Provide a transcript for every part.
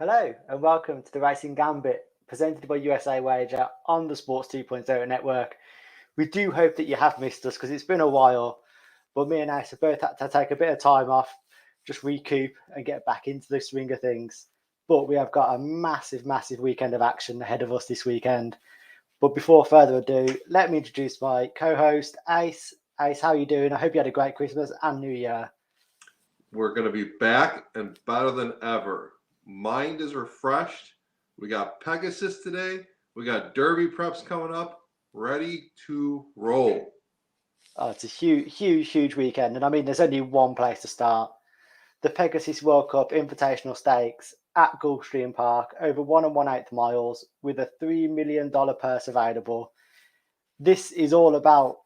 Hello and welcome to the Racing Gambit, presented by USA Wager on the Sports 2.0 network. We do hope that you have missed us because it's been a while, but me and Ace have both had to take a bit of time off, just recoup and get back into the swing of things. But we have got a massive weekend of action ahead of us this weekend. But before further ado, let me introduce my co-host, Ace. Ace, how are you doing? I hope you had a great Christmas and New Year. We're going to be back and better than ever. Mind is refreshed. We got Pegasus today. We got Derby preps coming up. Ready to roll. Oh, it's a huge weekend. And I mean, there's only one place to start. The Pegasus World Cup Invitational Stakes at Gulfstream Park, over 1 1/8 miles, with a $3 million purse available. This is all about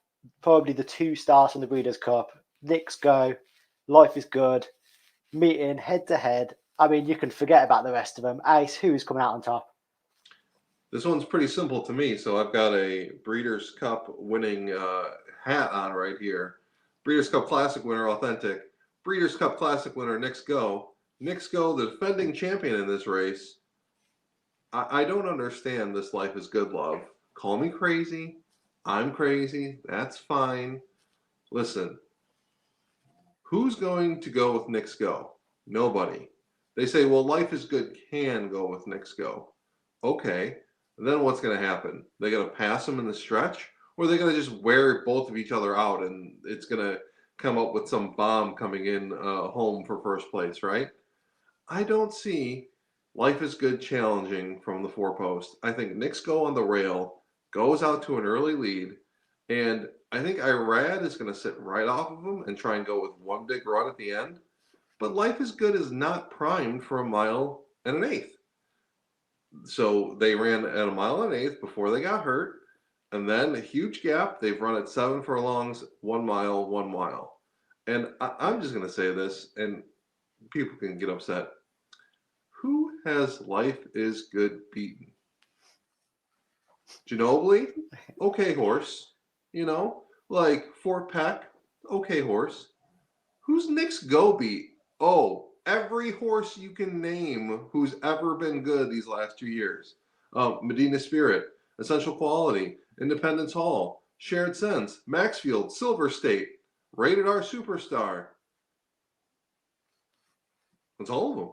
probably the two stars from the Breeders' Cup. Knicks Go, Life is Good, meeting head to head. I mean, you can forget about the rest of them. Ace, who is coming out on top? This one's pretty simple to me. So I've got a Breeders' Cup winning hat on right here. Breeders' Cup Classic winner, Authentic. Breeders' Cup Classic winner, Knicks Go. Knicks Go, the defending champion in this race. I don't understand this Life is Good love. Call me crazy. I'm crazy. That's fine. Listen, who's going to go with Knicks Go? Nobody. They say, well, Life is Good can go with Knicks Go. Okay. And then what's going to happen? They're going to pass them in the stretch? Or are they going to just wear both of each other out and it's going to come up with some bomb coming in home for first place, right? I don't see Life is Good challenging from the four post. I think Knicks Go on the rail, goes out to an early lead, and I think Irad is going to sit right off of him and try and go with one big run at the end. But Life is Good is not primed for 1 1/8 miles. So they ran at 1 1/8 miles before they got hurt. And then a huge gap. They've run at 7 furlongs, 1 mile, 1 mile. And I'm just going to say this, and people can get upset. Who has Life is Good beaten? Ginobili? Okay horse. Like Fort Peck? Okay horse. Who's Knicks Go beat? Oh, every horse you can name who's ever been good these last 2 years. Medina Spirit, Essential Quality, Independence Hall, Shared Sense, Maxfield, Silver State, Rated R Superstar. That's all of them.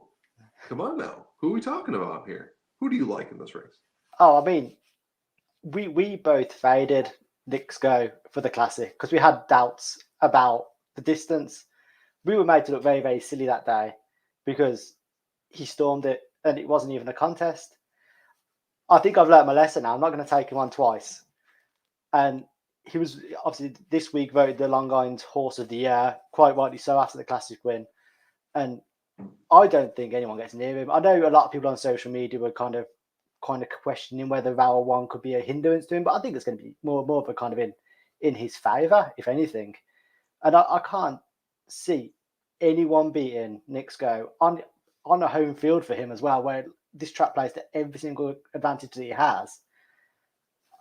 Come on now. Who are we talking about here? Who do you like in this race? Oh, I mean, we both faded Knicks Go for the Classic because we had doubts about the distance. We were made to look very silly that day because he stormed it and it wasn't even a contest. I think I've learnt my lesson now. I'm not going to take him on twice. And he was obviously this week voted the Longines Horse of the Year, quite rightly so, after the Classic win. And I don't think anyone gets near him. I know a lot of people on social media were kind of questioning whether Vowel 1 could be a hindrance to him, but I think it's going to be more of a kind of in his favour, if anything. And I can't see anyone beating Knicks Go on a home field for him as well, where this track plays to every single advantage that he has.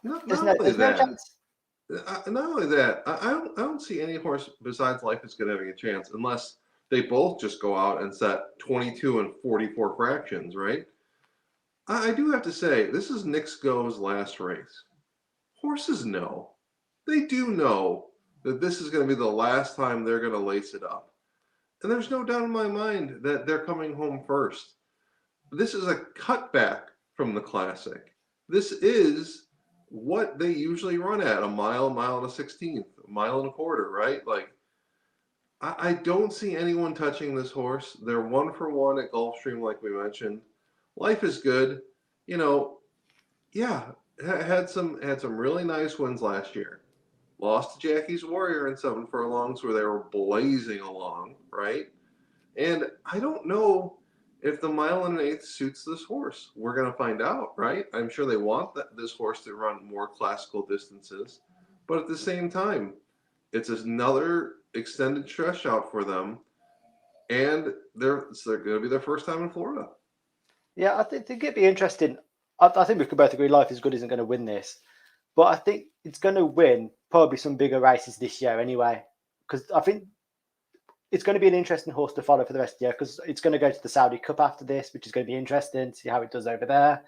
There's no chance. Not only that, I don't see any horse besides Life is Good having a chance unless they both just go out and set 22 and 44 fractions, right? I do have to say, this is Knicks Go's last race. Horses know. They do know that this is going to be the last time they're going to lace it up. And there's no doubt in my mind that they're coming home first. This is a cutback from the Classic. This is what they usually run at, 1 mile and a 16th, 1.25 miles, right? Like, I don't see anyone touching this horse. They're 1 for 1 at Gulfstream, like we mentioned. Life is Good. Had some really nice wins last year. Lost to Jackie's Warrior in 7 furlongs where they were blazing along, right? And I don't know if the 1 1/8 miles suits this horse. We're going to find out, right? I'm sure they want this horse to run more classical distances. But at the same time, it's another extended stretch out for them. And it's going to be their first time in Florida. Yeah, I think it'd be interesting. I think we could both agree Life is Good isn't going to win this. But I think it's going to win probably some bigger races this year anyway. Because I think it's going to be an interesting horse to follow for the rest of the year because it's going to go to the Saudi Cup after this, which is going to be interesting to see how it does over there.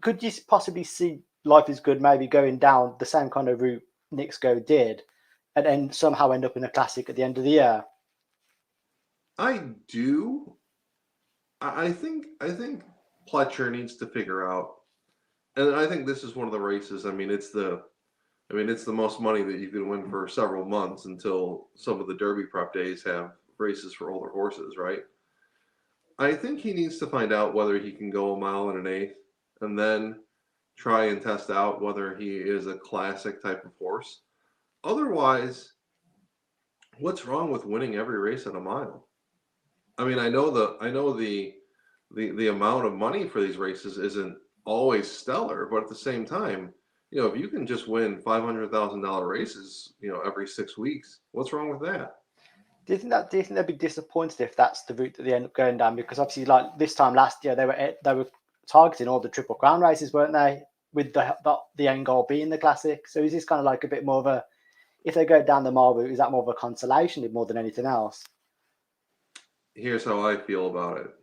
Could you possibly see Life is Good maybe going down the same kind of route Knicks Go did, and then somehow end up in a classic at the end of the year? I do. I think Pletcher needs to figure out, and I think this is one of the races. I mean, it's the most money that you can win for several months until some of the Derby prep days have races for older horses, right? I think he needs to find out whether he can go a mile and an eighth, and then try and test out whether he is a classic type of horse. Otherwise, what's wrong with winning every race at a mile? I mean, I know the amount of money for these races isn't always stellar, but at the same time, if you can just win $500,000 races, every 6 weeks, what's wrong with that? Do you think they'd be disappointed if that's the route that they end up going down? Because obviously, like this time last year, they were targeting all the Triple Crown races, weren't they? With the end goal being the classic. So is this kind of like a bit more of a, if they go down the mile route, is that more of a consolation more than anything else? Here's how I feel about it.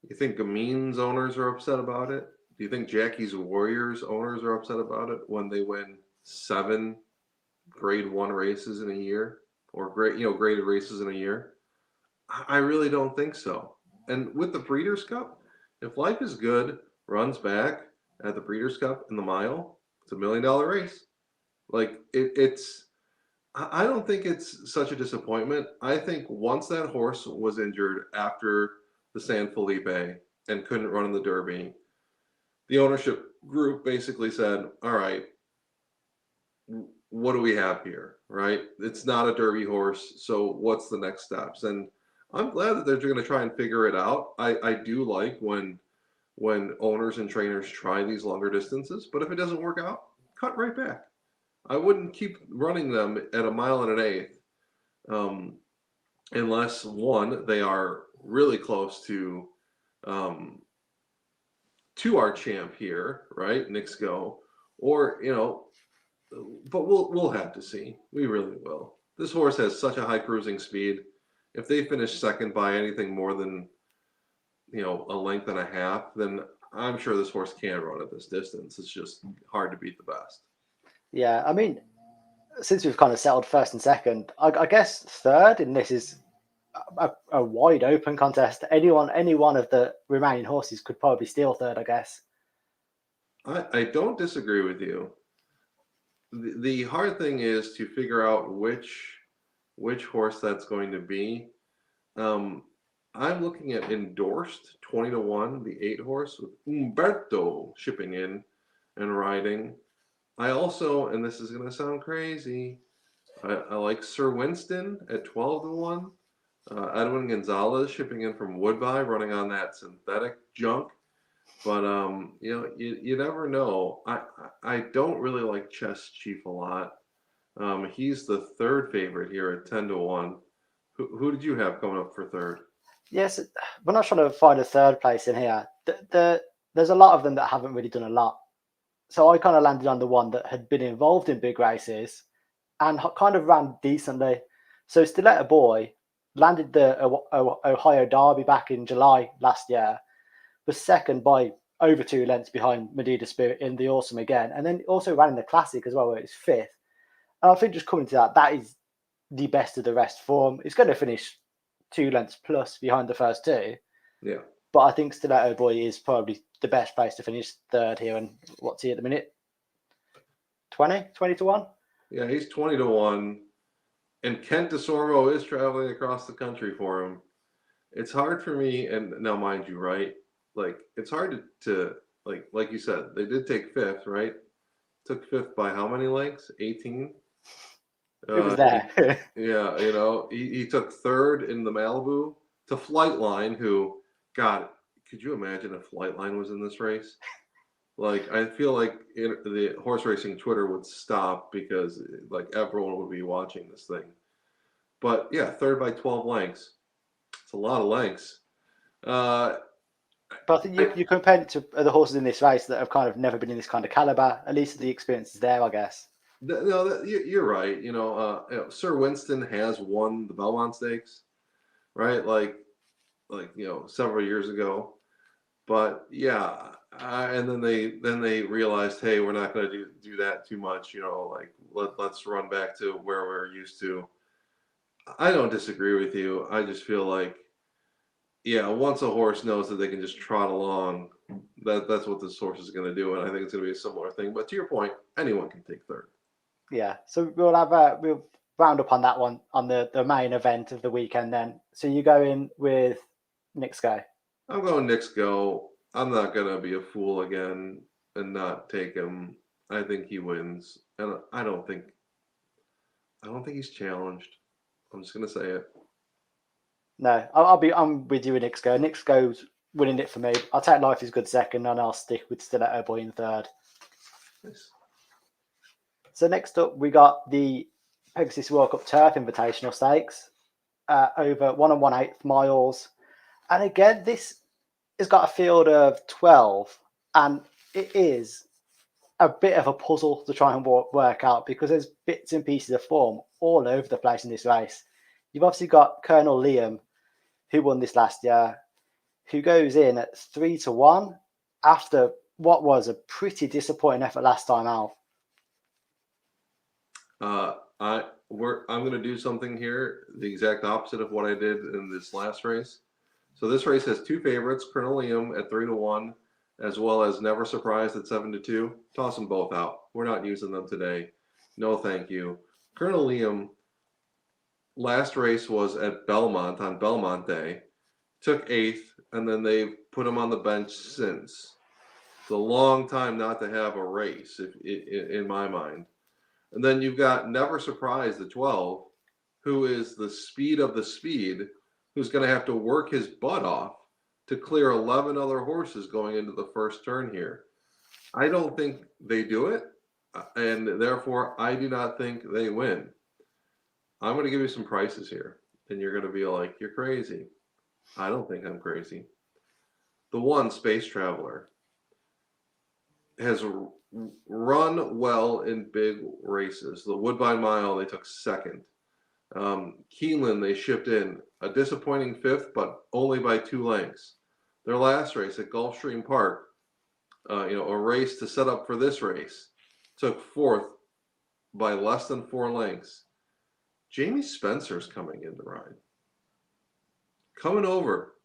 You think Gamin's owners are upset about it? Do you think Jackie's Warriors owners are upset about it when they win 7 Grade 1 races in a year, or graded races in a year? I really don't think so. And with the Breeders' Cup, if Life is Good runs back at the Breeders' Cup in the mile, it's $1 million race. Like it's. I don't think it's such a disappointment. I think once that horse was injured after the San Felipe and couldn't run in the Derby, the ownership group basically said, all right, what do we have here, right? It's not a Derby horse, so what's the next steps? And I'm glad that they're going to try and figure it out. I do like when owners and trainers try these longer distances, but if it doesn't work out, cut right back. I wouldn't keep running them at 1 mile and an eighth unless, one, they are really close to our champ here, right? Knicks Go, or but we'll have to see. We really will. This horse has such a high cruising speed. If they finish second by anything more than a length and a half, then I'm sure this horse can run at this distance. It's just hard to beat the best. Yeah, I mean, since we've kind of settled first and second, I guess third in this is a wide open contest. Any one of the remaining horses could probably steal third, I guess. I don't disagree with you. The hard thing is to figure out which horse that's going to be. I'm looking at Endorsed 20-1, the 8 horse with Umberto shipping in and riding. I also, and this is going to sound crazy, I like Sir Winston at 12-1. Edwin Gonzalez shipping in from Woodbine, running on that synthetic junk. But you never know. I don't really like Chess Chief a lot. He's the third favorite here at 10-1. Who did you have coming up for third? Yes, we're not trying to find a third place in here. There's a lot of them that haven't really done a lot. So I kind of landed on the one that had been involved in big races and kind of ran decently. So Stiletto Boy landed the Ohio Derby back in July last year, was second by over 2 lengths behind Medina Spirit in the Awesome again, and then also ran in the Classic as well, where it's 5th. And I think just coming to that is the best of the rest form. It's going to finish 2 lengths plus behind the first 2. Yeah. But I think Stiletto Boy is probably the best place to finish third here. And what's he at the minute? 20-1? Yeah, he's 20-1. And Kent DeSormo is traveling across the country for him. It's hard for me, and now mind you, right? Like, it's hard to like you said, they did take 5th, right? Took 5th by how many lengths? 18? It was there. Yeah, he took 3rd in the Malibu to Flightline, who, God, could you imagine if Flightline was in this race? Like, I feel like the horse racing Twitter would stop because, like, everyone would be watching this thing. But, yeah, 3rd by 12 lengths. It's a lot of lengths. But I think you compare it to the horses in this race that have kind of never been in this kind of caliber. At least the experience is there, I guess. No, you're right. Sir Winston has won the Belmont Stakes, right? Like several years ago. But yeah, and then they realized, hey, we're not going to do that too much. Like let's run back to where we're used to. I don't disagree with you. I just feel like, yeah, once a horse knows that they can just trot along, that's what this horse is going to do, and I think it's going to be a similar thing. But to your point, anyone can take third. Yeah, so we'll round up on that one on the main event of the weekend then. So you go in with Knicks Go. I'm going Knicks Go. I'm not going to be a fool again and not take him. I think he wins, and I don't think he's challenged. I'm just going to say it. No, I'm with you with Knicks Go. Knicks Go's winning it for me. I'll take Life is Good second, and I'll stick with Stiletto Boy in third. Nice. So next up, we got the Pegasus World Cup Turf Invitational Stakes over 1 1/8 miles. And again, this has got a field of 12, and it is a bit of a puzzle to try and work out because there's bits and pieces of form all over the place in this race. You've obviously got Colonel Liam, who won this last year, who goes in at 3-1 after what was a pretty disappointing effort last time out. I'm going to do something here, the exact opposite of what I did in this last race. So this race has two favorites, Colonel Liam at 3-1, as well as Never Surprised at 7-2. Toss them both out. We're not using them today. No, thank you. Colonel Liam, last race was at Belmont on Belmont Day, took 8th, and then they've put him on the bench since. It's a long time not to have a race, in my mind. And then you've got Never Surprised at 12, who is the speed of the speed, who's going to have to work his butt off to clear 11 other horses going into the first turn here. I don't think they do it, and therefore I do not think they win. I'm going to give you some prices here, and you're going to be like, you're crazy. I don't think I'm crazy. The one, Space Traveler, has run well in big races. The Woodbine Mile, they took second. Keeneland, they shipped in a disappointing 5th, but only by 2 lengths. Their last race at Gulfstream Park, a race to set up for this race, took 4th by less than 4 lengths. Jamie Spencer's coming in the ride. Coming over.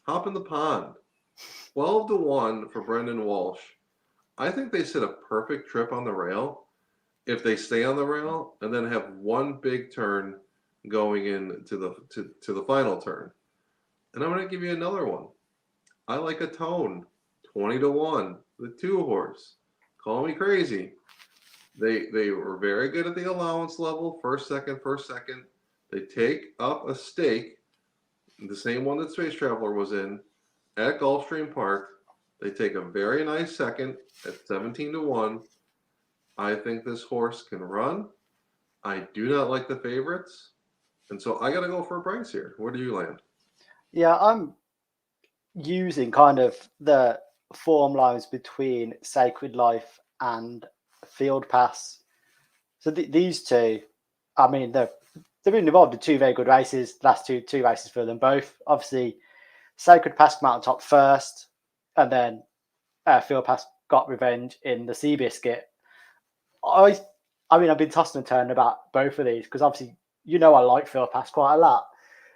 Hop in the pond. 12-1 for Brendan Walsh. I think they set a perfect trip on the rail if they stay on the rail and then have one big turn going into the final turn. And I'm going to give you another one. I like a Tone, 20-1, the 2-horse. Call me crazy. They were very good at the allowance level, first, second. They take up a stake, the same one that Space Traveler was in, at Gulfstream Park. They take a very nice second at 17-1. I think this horse can run. I do not like the favorites. And so I got to go for a price here. Where do you land? Yeah, I'm using kind of the form lines between Sacred Life and Field Pass. So these two, I mean, they've been involved in 2 very good races, last two races for them both. Obviously, Sacred Pass came out on top first, and then Field Pass got revenge in the Seabiscuit. I mean, I've been tossing and turning about both of these because obviously, I like Field Pass quite a lot.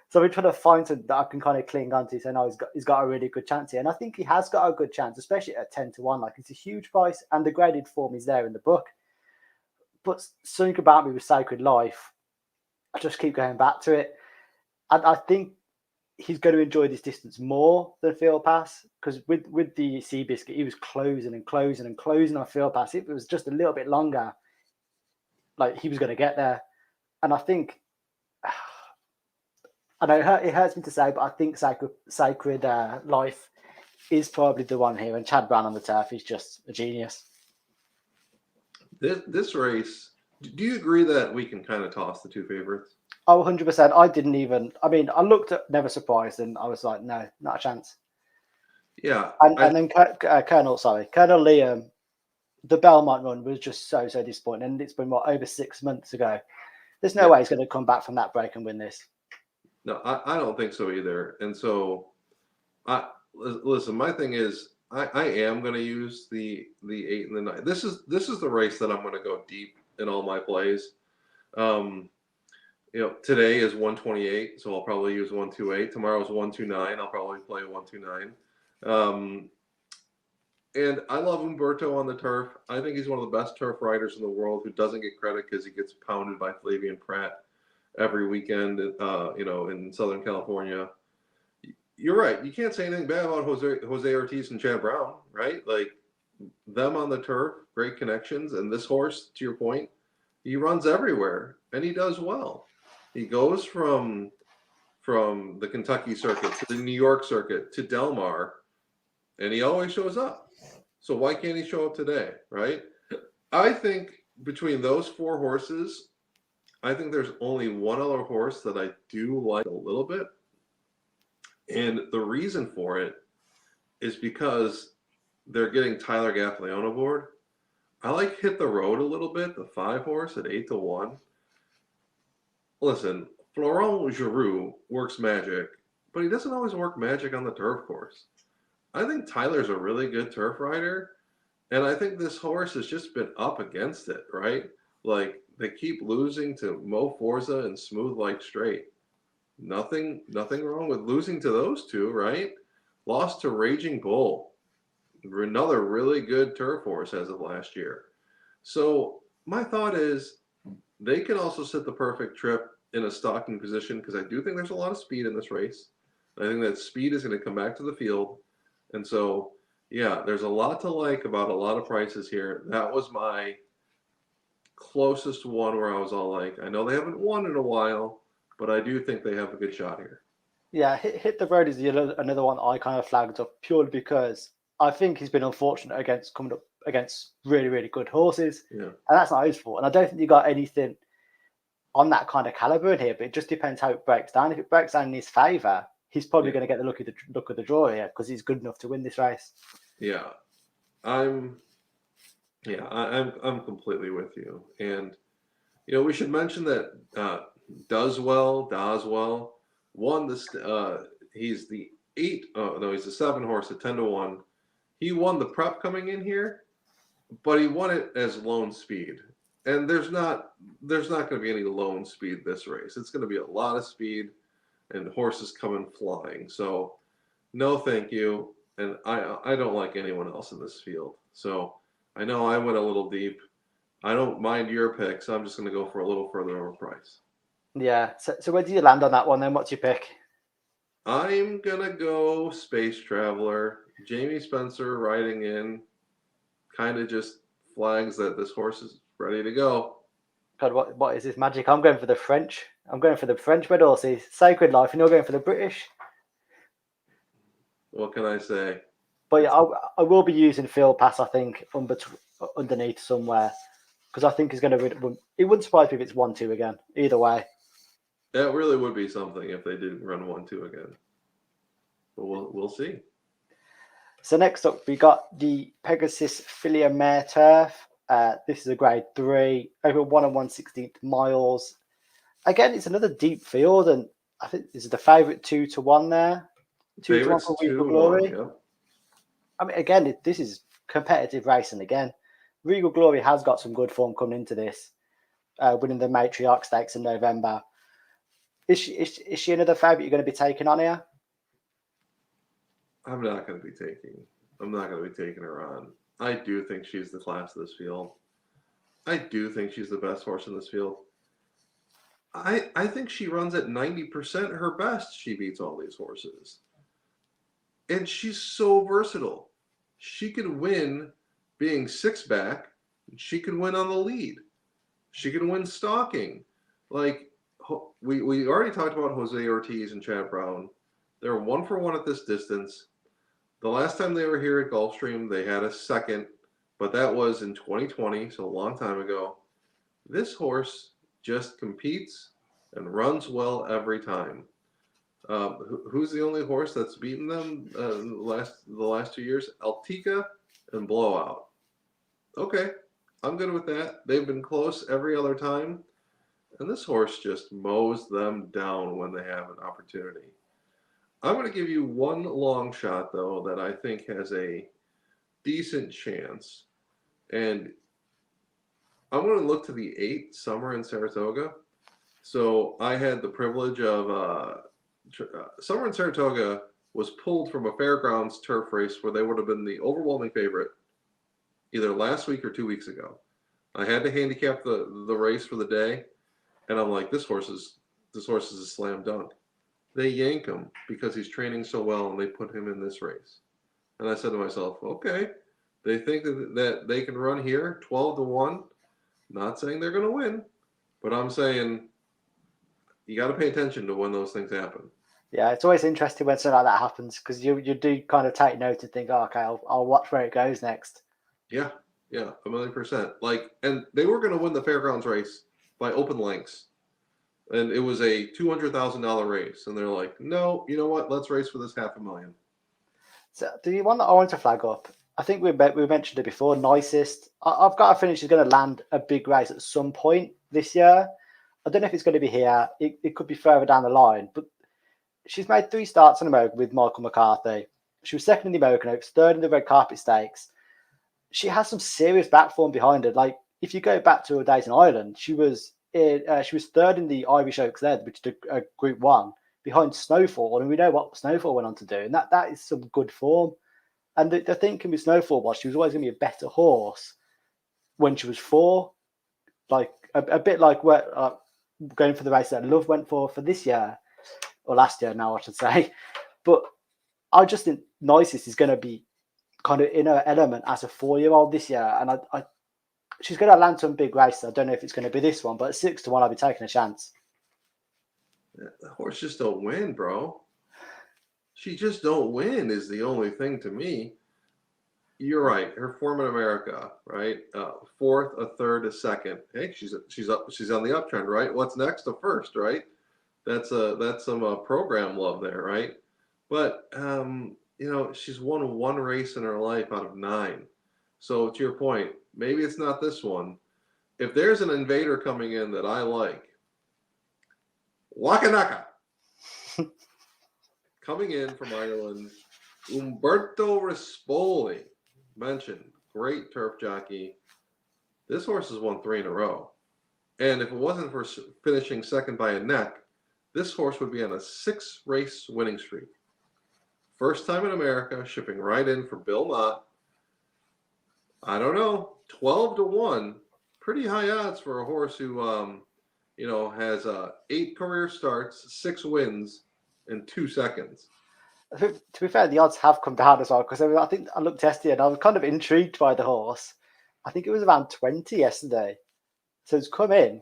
So we're trying to find something that I can kind of cling on to. So now he's got a really good chance here. And I think he has got a good chance, especially at 10-1. Like, it's a huge price and the graded form is there in the book. But something about me with Sacred Life, I just keep going back to it. And I think he's going to enjoy this distance more than Field Pass because with the Seabiscuit, he was closing on Field Pass. If it was just a little bit longer, like, he was going to get there. And I think, I know it hurts me to say, but I think Sacred Life is probably the one here. And Chad Brown on the turf is just a genius. This race, do you agree that we can kind of toss the 2 favorites? Oh, 100%. I looked at Never Surprised and I was like, no, not a chance. Yeah. And then Colonel Liam, the Belmont run was just so disappointing, and it's been over 6 months ago. There's no Yeah. way he's going to come back from that break and win this. No, I don't think so either. And so, listen. My thing is, I am going to use the 8 and the 9. This is the race that I'm going to go deep in all my plays. Today is 128, so I'll probably use 128. Tomorrow is 129. I'll probably play 129. And I love Umberto on the turf. I think he's one of the best turf riders in the world who doesn't get credit because he gets pounded by Flaviante every weekend, in Southern California. You're right. You can't say anything bad about Jose Ortiz and Chad Brown, right? Like, them on the turf, great connections. And this horse, to your point, he runs everywhere and he does well. He goes from the Kentucky circuit to the New York circuit to Del Mar, and he always shows up. So why can't he show up today, right? I think between those 4 horses, I think there's only one other horse that I do like a little bit. And the reason for it is because they're getting Tyler Gaffalione aboard. I like Hit the Road a little bit, the 5 horse at 8-1. Listen, Florent Giroux works magic, but he doesn't always work magic on the turf course. I think Tyler's a really good turf rider, and I think this horse has just been up against it, right? Like, they keep losing to Mo Forza and Smooth Like Straight. Nothing wrong with losing to those two, right? Lost to Raging Bull, another really good turf horse as of last year. So my thought is they can also set the perfect trip in a stalking position, because I do think there's a lot of speed in this race. I think that speed is going to come back to the field. And so, yeah, there's a lot to like about a lot of prices here. That was my closest one where I was all like, I know they haven't won in a while, but I do think they have a good shot here. Yeah, Hit the Road is another one I kind of flagged up purely because I think he's been unfortunate coming up against really, really good horses. Yeah. And that's not his fault. And I don't think you got anything on that kind of caliber in here, but it just depends how it breaks down. If it breaks down in his favour, he's probably going to get the look of the draw here because he's good enough to win this race. Yeah, I'm completely with you. And we should mention that Doswell won this. He's the 8. Oh no, he's the 7 horse at 10-1. He won the prep coming in here, but he won it as lone speed. And there's not going to be any lone speed this race. It's going to be a lot of speed and horses coming flying. So no, thank you. And I don't like anyone else in this field. So I know I went a little deep. I don't mind your picks. I'm just going to go for a little further over price. Yeah. So where do you land on that one then? What's your pick? I'm going to go Space Traveler. Jamie Spencer riding in kind of just flags that this horse is ready to go. God, what is this magic? I'm going for the French. I'm going for the French red horses. Sacred Life, and you're going for the British. What can I say? But yeah, I will be using Field Pass, I think, underneath somewhere, because I think he's going to. It wouldn't surprise me if it's 1-2 again. Either way. That really would be something if they did run 1-2 again. But we'll see. So next up, we got the Pegasus Fillier Mare Turf. This is a grade 3, over 1 1/16 miles. Again, it's another deep field, and I think this is the favourite 2-1 there. 2-1 for Regal Glory. Yeah. I mean, again, this is competitive racing again. Regal Glory has got some good form coming into this, winning the Matriarch Stakes in November. Is she another favourite you're going to be taking on here? I'm not going to be taking her on. I do think she's the class of this field. I do think she's the best horse in this field. I think she runs at 90% her best. She beats all these horses. And she's so versatile. She can win being 6-back. She can win on the lead. She can win stalking. Like, we already talked about Jose Ortiz and Chad Brown. They're 1-for-1 at this distance. The last time they were here at Gulfstream, they had a second, but that was in 2020, so a long time ago. This horse just competes and runs well every time. Who's the only horse that's beaten them the last 2 years? Altica and Blowout. Okay, I'm good with that. They've been close every other time, and this horse just mows them down when they have an opportunity. I'm going to give you one long shot, though, that I think has a decent chance. And I'm going to look to the 8 Summer in Saratoga. So I had the privilege of Summer in Saratoga was pulled from a fairgrounds turf race where they would have been the overwhelming favorite either last week or 2 weeks ago. I had to handicap the race for the day, and I'm like, this horse is a slam dunk. They yank him because he's training so well, and they put him in this race. And I said to myself, okay, they think that they can run here 12-1. Not saying they're going to win, but I'm saying you got to pay attention to when those things happen. Yeah, it's always interesting when something like that happens because you do kind of take note and think, oh, okay, I'll watch where it goes next. Yeah, 1,000,000%. Like, and they were going to win the fairgrounds race by open lengths, and it was a $200,000 race, and they're like, no, you know what? Let's race for this $500,000. So the one that I want to flag up, I think we mentioned it before. Nicest, I've got a feeling she's going to land a big race at some point this year. I don't know if it's going to be here. It could be further down the line, but she's made 3 starts in America with Michael McCarthy. She was second in the American Oaks, third in the Red Carpet Stakes. She has some serious back form behind her. Like if you go back to her days in Ireland, she was third in the Irish Oaks there, which is a Group 1 behind Snowfall, and we know what Snowfall went on to do, and that is some good form. And the thinking with Snowfall was she was always going to be a better horse when she was 4, like a bit like what going for the race that Love went for this year or last year now, I should say. But I just think Nicest is going to be kind of in her element as a 4-year-old this year, and I she's going to land some big races. I don't know if it's going to be this one, but at 6-1, I'll be taking a chance. The horse just don't win, bro. She just don't win is the only thing to me. You're right. Her form in America, right? 4th, a 3rd, a 2nd. Hey, she's up. She's on the uptrend, right? What's next? A 1st, right? That's some program love there, right? But she's won 1 race in her life out of 9. So to your point, maybe it's not this one. If there's an invader coming in that I like, Wakanaka. Coming in from Ireland, Umberto Rispoli, mentioned, great turf jockey. This horse has won 3 in a row. And if it wasn't for finishing second by a neck, this horse would be on a 6-race winning streak. First time in America, shipping right in for Bill Knott. I don't know, 12-1, pretty high odds for a horse who, has 8 career starts, 6 wins, in 2 seconds. To be fair, the odds have come down as well because I think I looked yesterday and I was kind of intrigued by the horse. I think it was around 20 yesterday, so it's come in.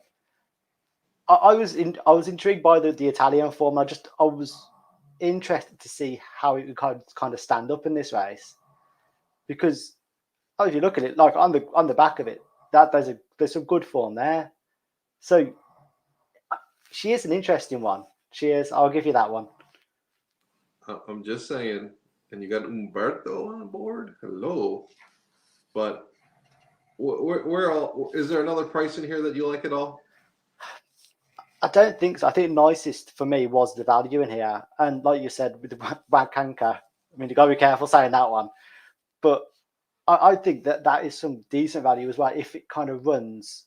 I was intrigued by the Italian form. I was interested to see how it would kind of stand up in this race because if you look at it, like on the back of it, that there's some good form there. So she is an interesting one. She is. I'll give you that one. I'm just saying, and you got Umberto on board. Hello, but where all is there another price in here that you like at all? I don't think so. I think nicest for me was the value in here, and like you said with the Wakanka, I mean you got to be careful saying that one, but I think that is some decent value as well if it kind of runs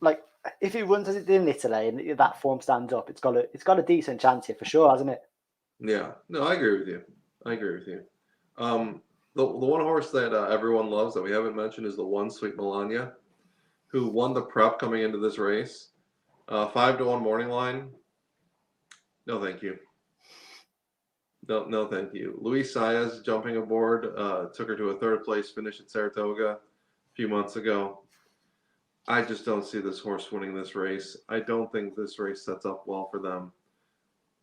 like if it runs as it did in Italy and that form stands up, it's got a decent chance here for sure, hasn't it? Yeah, no, I agree with you. The one horse that everyone loves that we haven't mentioned is the one Sweet Melania, who won the prep coming into this race. 5-1 morning line. No, thank you. No, thank you. Luis Saez jumping aboard, took her to a 3rd place finish at Saratoga a few months ago. I just don't see this horse winning this race. I don't think this race sets up well for them.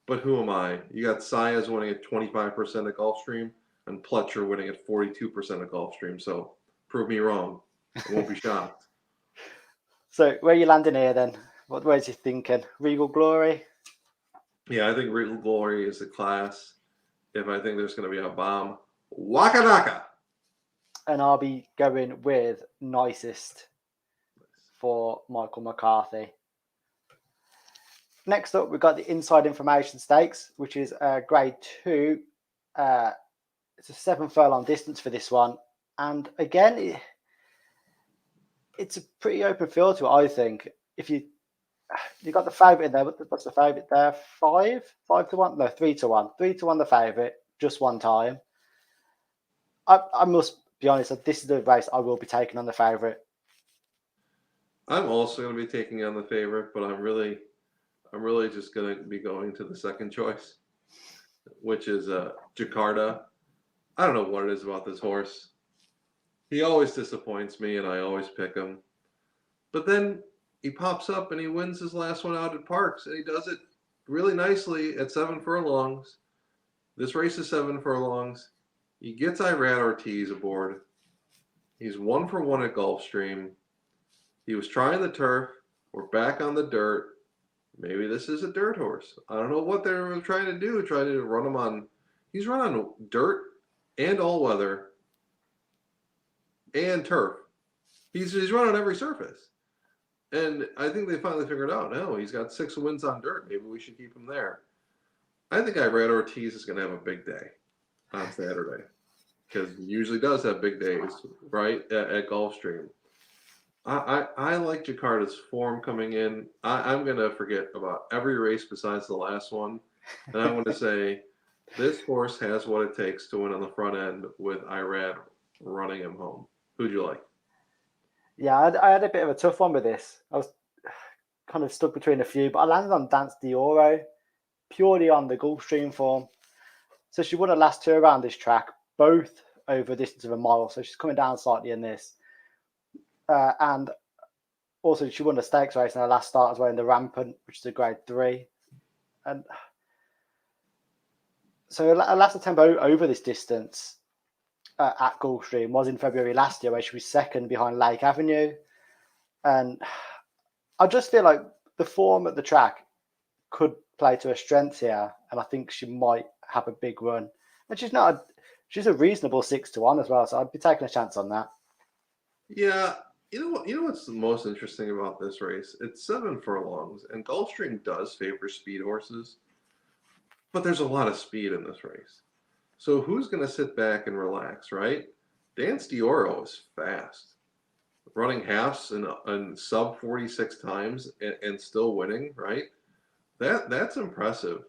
But who am I? You got Saez winning at 25% at Gulfstream and Pletcher winning at 42% at Gulfstream. So prove me wrong. I won't be shocked. So where are you landing here then? Where's you thinking? Regal Glory? Yeah, I think Regal Glory is the class. If I think there's going to be a bomb, Wakanaka. And I'll be going with Nicest for Michael McCarthy. Next up, we've got the Inside Information Stakes, which is grade 2. It's a 7 furlong distance for this one. And again, it's a pretty open field to it, I think. If you got the favourite in there, what's the favourite there? 5 to 1? No, 3 to 1. 3 to 1 the favourite, just one time. I must be honest, this is the race I will be taking on the favourite. I'm also going to be taking on the favorite, but I'm really just going to be going to the second choice, which is Jakarta. I don't know what it is about this horse. He always disappoints me, and I always pick him. But then he pops up and he wins his last one out at Parks, and he does it really nicely at 7 furlongs. This race is 7 furlongs. He gets Irad Ortiz aboard. He's 1 for 1 at Gulfstream. He was trying the turf. We're back on the dirt. Maybe this is a dirt horse. I don't know what they were trying to do. Trying to run him on. He's run on dirt and all weather and turf. He's run on every surface. And I think they finally figured out, no, he's got 6 wins on dirt. Maybe we should keep him there. I think Irad Ortiz is going to have a big day on Saturday, because he usually does have big days, right, at Gulfstream. I like Jakarta's form coming in. I'm going to forget about every race besides the last one, and I'm going to say this horse has what it takes to win on the front end with Irad running him home. Who'd you like? Yeah, I had a bit of a tough one with this. I was kind of stuck between a few, but I landed on Dance d'Oro, purely on the Gulfstream form. So she won her last 2 around this track, both over a distance of a mile. So she's coming down slightly in this. And also she won the stakes race in her last start as well in the Rampant, which is a grade 3. And so her last attempt over this distance at Gulfstream was in February last year, where she was second behind Lake Avenue. And I just feel like the form at the track could play to her strengths here, and I think she might have a big run. And she's a reasonable 6 to 1 as well, so I'd be taking a chance on that. Yeah, you know what's the most interesting about this race? It's 7 furlongs, and Gulfstream does favor speed horses, but there's a lot of speed in this race. So who's going to sit back and relax, right? Dance d'Oro is fast, running halves in sub 46 times and still winning, right? That's impressive.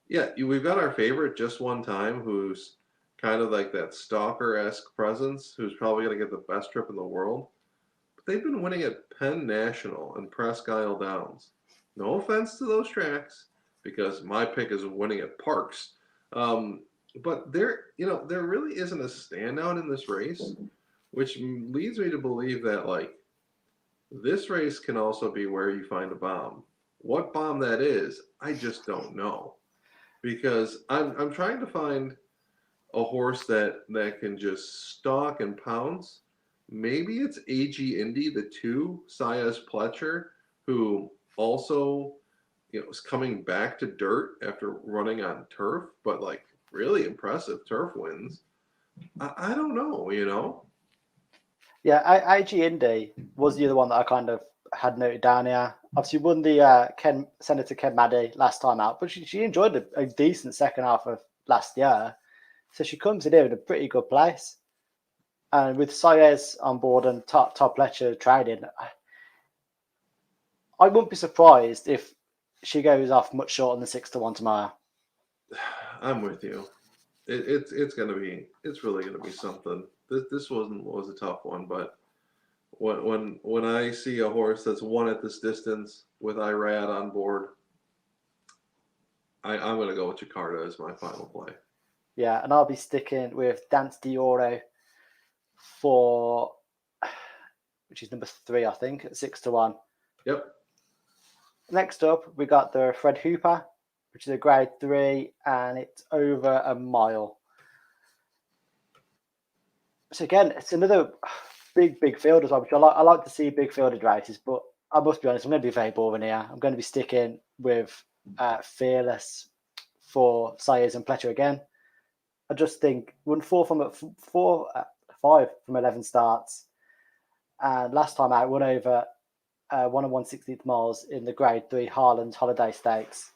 Yeah, we've got our favorite just one time, who's kind of like that stalker-esque presence, who's probably going to get the best trip in the world. But they've been winning at Penn National and Presque Isle Downs. No offense to those tracks, because my pick is winning at Parks. But there really isn't a standout in this race, which leads me to believe that, like, this race can also be where you find a bomb. What bomb that is, I just don't know, because I'm trying to find a horse that can just stalk and pounce. Maybe it's AG Indy, the 2, Saez Pletcher, who also, is coming back to dirt after running on turf, but like really impressive turf wins. I don't know. Yeah, AG Indy was the other one that I kind of had noted down here. Obviously won the Senator Ken Maddy last time out, but she enjoyed a decent second half of last year. So she comes in here with a pretty good place. And with Saez on board and Top Pletcher trading, I wouldn't be surprised if she goes off much shorter than 6 to 1 tomorrow. I'm with you. It's really gonna be something. This was a tough one, but when I see a horse that's won at this distance with Irad on board, I'm gonna go with Jakarta as my final play. Yeah, and I'll be sticking with Dance d'Oro which is number 3, I think, at 6 to 1. Yep. Next up, we got the Fred Hooper, which is a grade 3, and it's over a mile. So again, it's another big field as well, which I like to see big fielded races, but I must be honest, I'm going to be very boring here. I'm going to be sticking with Fearless for Saez and Pletcher again. I just think won 4 5 from 11 starts. And last time out, won over 1 and 1/16 miles in the Grade 3 Harland Holiday Stakes.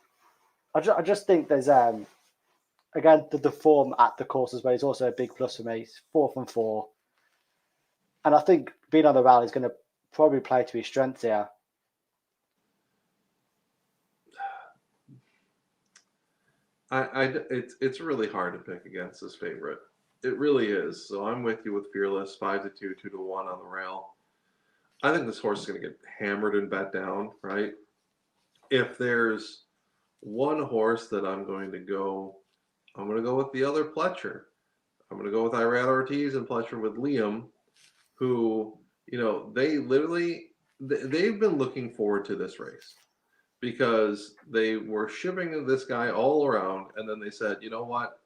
I just think there's again the form at the course as well is also a big plus for me. It's 4 from 4, and I think being on the rail is going to probably play to his strengths here. It's really hard to pick against this favorite. It really is. So I'm with you with Fearless, 5-2, 2-1 on the rail. I think this horse is going to get hammered and bet down, right? If there's one horse that I'm going to go with the other Pletcher. I'm going to go with Irad Ortiz and Pletcher with Liam, who, they've been looking forward to this race because they were shipping this guy all around, and then they said, you know what?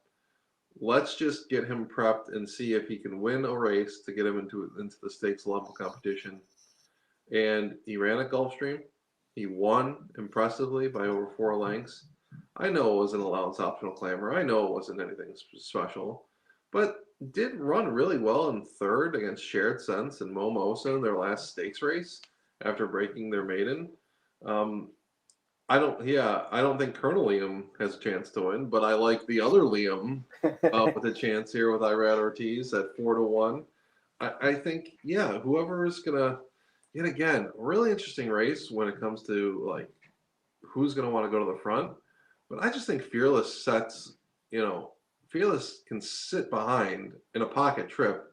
Let's just get him prepped and see if he can win a race to get him into the stakes level competition. And he ran at Gulfstream. He won impressively by over 4 lengths. I know it was an allowance optional clamor. I know it wasn't anything special, but did run really well in third against Shared Sense and Momosa in their last stakes race after breaking their maiden. I don't think Colonel Liam has a chance to win, but I like the other Liam with a chance here with Irad Ortiz at 4-1. I think, whoever is gonna, yet again, really interesting race when it comes to like who's gonna want to go to the front. But I just think Fearless Fearless can sit behind in a pocket trip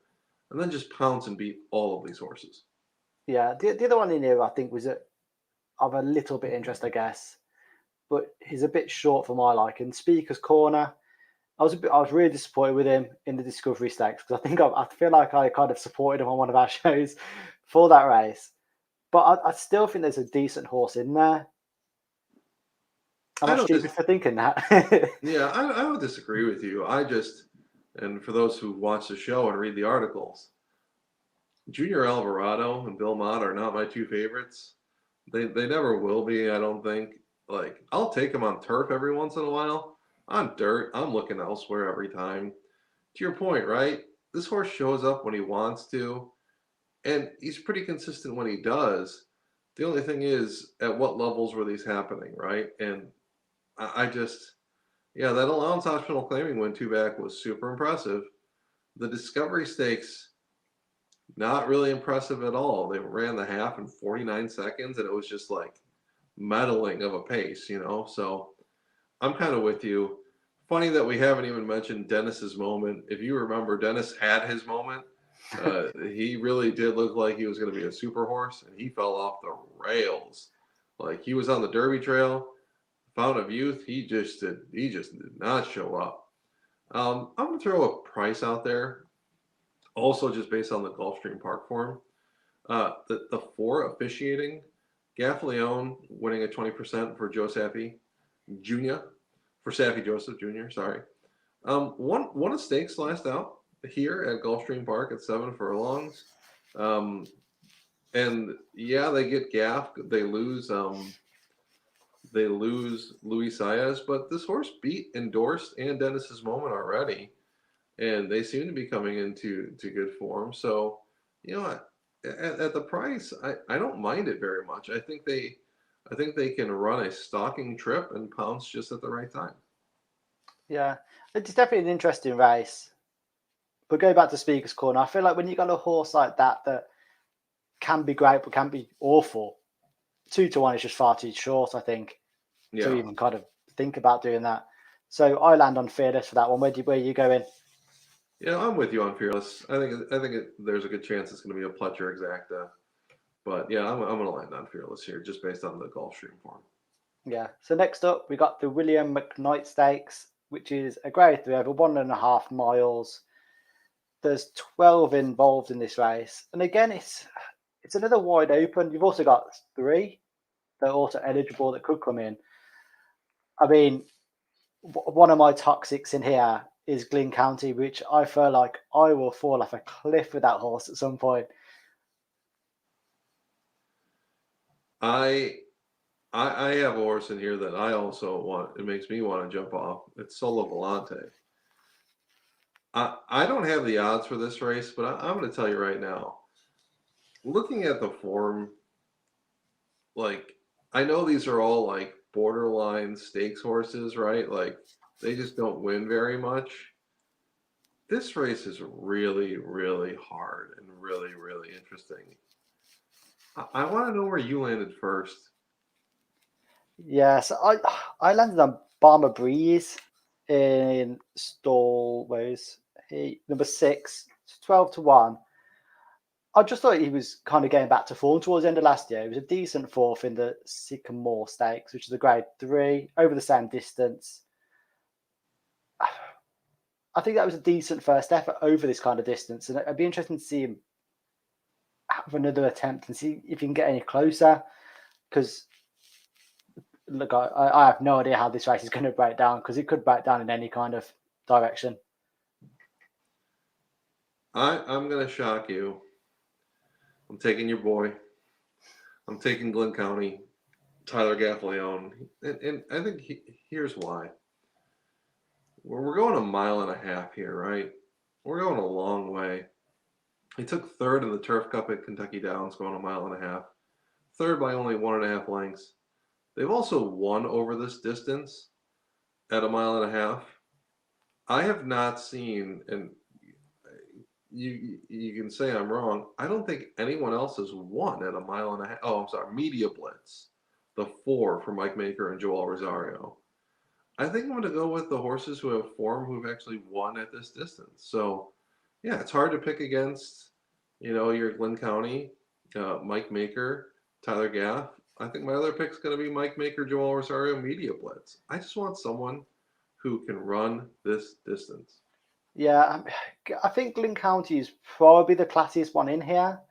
and then just pounce and beat all of these horses. Yeah, the other one in here I think was of a little bit interest, I guess, but he's a bit short for my liking. Speaker's Corner. I was really disappointed with him in the Discovery Stakes because I feel like I kind of supported him on one of our shows for that race, but I still think there's a decent horse in there. I'm not stupid for thinking that. Yeah, I don't disagree with you. And for those who watch the show and read the articles, Junior Alvarado and Bill Mott are not my 2 favorites. They never will be, I don't think. Like, I'll take them on turf every once in a while. On dirt, I'm looking elsewhere every time. To your point, right? This horse shows up when he wants to, and he's pretty consistent when he does. The only thing is, at what levels were these happening, right? And that allowance optional claiming win 2 back was super impressive. The Discovery Stakes, not really impressive at all. They ran the half in 49 seconds, and it was just like meddling of a pace, So I'm kind of with you. Funny that we haven't even mentioned Dennis's moment. If you remember, Dennis had his moment. He really did look like he was going to be a super horse, and he fell off the rails. Like, he was on the Derby Trail, Fountain of Youth. He just did not show up. I'm going to throw a price out there, also just based on the Gulfstream Park form. The 4 officiating, Gaffleone winning at 20% for Joe Saffy Jr. for Saffy Joseph Jr. Sorry, won a stakes last out here at Gulfstream Park at 7 furlongs. And they get gaffed. They lose Luis Saez, but this horse beat Endorsed and Dennis's Moment already, and they seem to be coming into good form. So, at the price, I don't mind it very much. I think they can run a stalking trip and pounce just at the right time. Yeah, it's definitely an interesting race. But go back to Speaker's Corner. I feel like when you got a horse like that can be great but can be awful, 2-1 is just far too short, I think, to even kind of think about doing that. So I land on Fearless for that one. Where are you going? Yeah, I'm with you on Fearless. I think there's a good chance it's going to be a Pletcher Exacta. But yeah, I'm going to land on Fearless here just based on the Gulfstream form. Yeah. So next up, we got the William Mcknight Stakes, which is a Grade 3 over 1.5 miles. There's 12 involved in this race. And again, it's another wide open. You've also got 3 that are also eligible that could come in. I mean, one of my toxics in here is Glyn County, which I feel like I will fall off a cliff with that horse at some point. I have a horse in here that I also want. It makes me want to jump off. It's Solo Volante. I don't have the odds for this race, but I'm going to tell you right now. Looking at the form, like I know these are all like borderline stakes horses, right? Like they just don't win very much. This race is really, really hard and really, really interesting. I want to know where you landed first. Yeah, so I landed on Barmer Breeze in stall, where's he? Number 6, 12-1. I just thought he was kind of getting back to form towards the end of last year. He was a decent fourth in the Sycamore Stakes, which is a grade 3, over the same distance. I think that was a decent first effort over this kind of distance, and it'd be interesting to see him have another attempt and see if he can get any closer. Because look, I have no idea how this race is going to break down, because it could break down in any kind of direction. I'm going to shock you. I'm taking your boy. I'm taking Glen County, Tyler Gaffleone. And I think here's why. We're going a mile and a half here, right? We're going a long way. He took third in the Turf Cup at Kentucky Downs, going a mile and a half. Third by only 1.5 lengths. They've also won over this distance at a mile and a half. I have not seen, and you can say I'm wrong. I don't think anyone else has won at a mile and a half. Oh, I'm sorry, Media Blitz, the 4 for Mike Maker and Joel Rosario. I think I'm going to go with the horses who have form who've actually won at this distance. So, yeah, it's hard to pick against, your Glen County, Mike Maker, Tyler Gaff. I think my other pick's going to be Mike Maker, Joel Rosario, Media Blitz. I just want someone who can run this distance. Yeah, I think Glen County is probably the classiest one in here.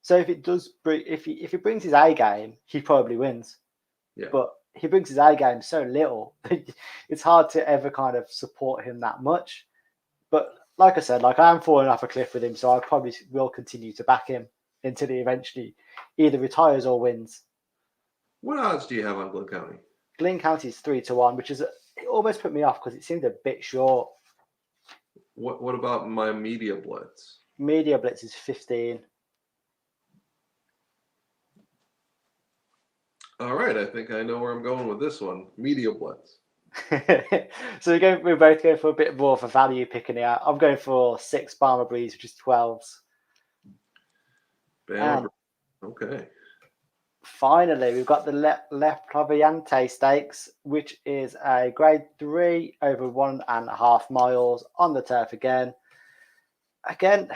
So if it does, if he brings his A game, he probably wins. Yeah. But he brings his A game so little, it's hard to ever kind of support him that much. But like I said, like I am falling off a cliff with him, so I probably will continue to back him until he eventually either retires or wins. What odds do you have on Glen County? Glen County is 3-1, which is it almost put me off because it seemed a bit short. What about my Media Blitz? Media Blitz is 15. All right, I think I know where I'm going with this one. Media Blitz. So we're both going for a bit more of a value picking it out. I'm going for 6 Barmer Breeze, which is 12s. Bam. Okay. Finally, we've got the Le Flaviante Stakes, which is a grade 3 over 1.5 miles on the turf again. I think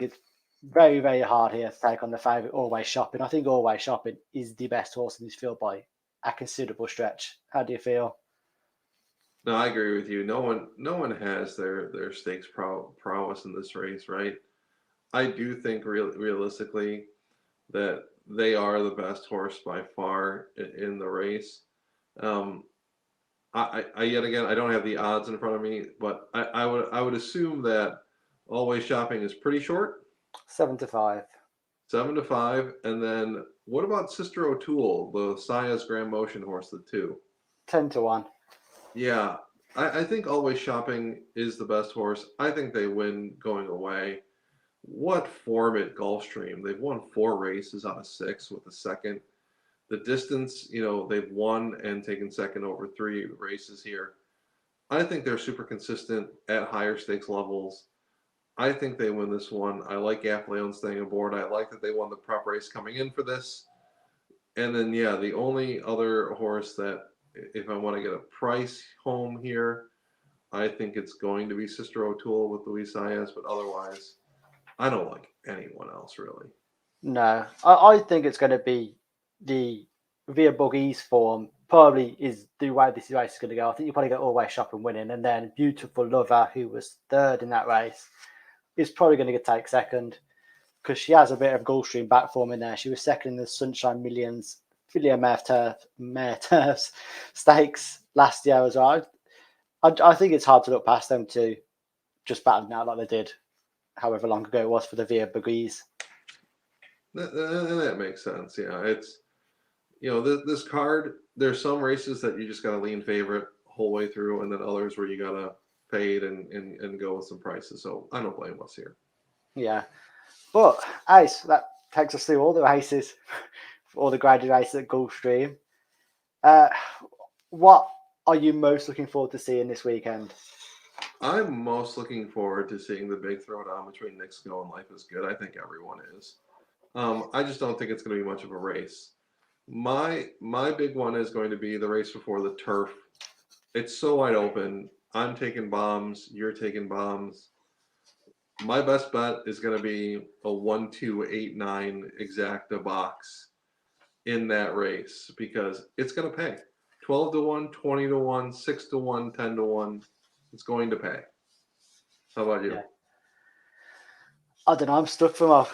it's very, very hard here to take on the favourite Always Shopping. I think Always Shopping is the best horse in this field by a considerable stretch. How do you feel? No, I agree with you. No one has their stakes prowess in this race, right? I do think realistically that they are the best horse by far in the race. I yet again I don't have the odds in front of me, but I would assume that Always Shopping is pretty short. 7-5. 7-5, and then what about Sister O'Toole, the Sia's Grand Motion horse, the 2? 10-1. Yeah, I think Always Shopping is the best horse. I think they win going away. What form at Gulfstream? They've won 4 races out of 6 with the second. The distance, they've won and taken second over 3 races here. I think they're super consistent at higher stakes levels. I think they win this one. I like Gaffleone staying aboard. I like that they won the prep race coming in for this. And then, yeah, the only other horse that, if I want to get a price home here, I think it's going to be Sister O'Toole with Luis Saez, but otherwise, I don't like anyone else really. No, I think it's going to be the Via Buggy's form. Probably is the way this race is going to go. I think you probably get Always Shopping winning, and then Beautiful Lover, who was third in that race, is probably going to take second because she has a bit of Gulfstream back form in there. She was second in the Sunshine Millions Filia Mare Turfs Stakes last year as well. I think it's hard to look past them to just battling out like they did however long ago it was for the Via Buggies. That makes sense. Yeah, it's this card. There's some races that you just got to lean favorite whole way through, and then others where you gotta paid and go with some prices. So I don't blame us here. Yeah. But, Ace, that takes us through all the races, all the graded races at Gulfstream. What are you most looking forward to seeing this weekend? I'm most looking forward to seeing the big throwdown between Knicks Go and Life is Good. I think everyone is. I just don't think it's going to be much of a race. My big one is going to be the race before the turf. It's so wide open. I'm taking bombs. You're taking bombs. My best bet is going to be a 1-2-8-9 exacta box in that race because it's going to pay 12-1, 20-1, 6-1, 10-1. It's going to pay. How about you? Yeah. I don't know. I'm stuck for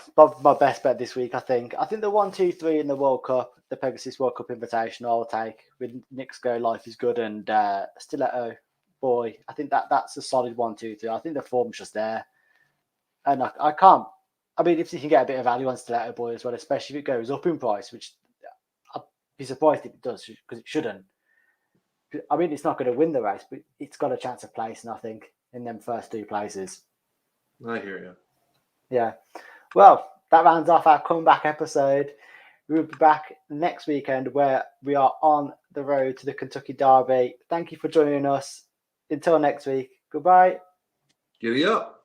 my best bet this week. I think the 1, 2, 3 in the World Cup, the Pegasus World Cup Invitational, I'll take with Knicks Go Life is Good and Stiletto Boy. I think that's a solid 1, 2, 3. I think the form's just there, and I can't. I mean, if you can get a bit of value on Stiletto Boy as well, especially if it goes up in price, which I'd be surprised if it does because it shouldn't. I mean, it's not going to win the race, but it's got a chance of placing, I think, in them first 2 places. I hear you. Yeah. Well, that rounds off our comeback episode. We'll be back next weekend where we are on the road to the Kentucky Derby. Thank you for joining us. Until next week. Goodbye. Giddy up.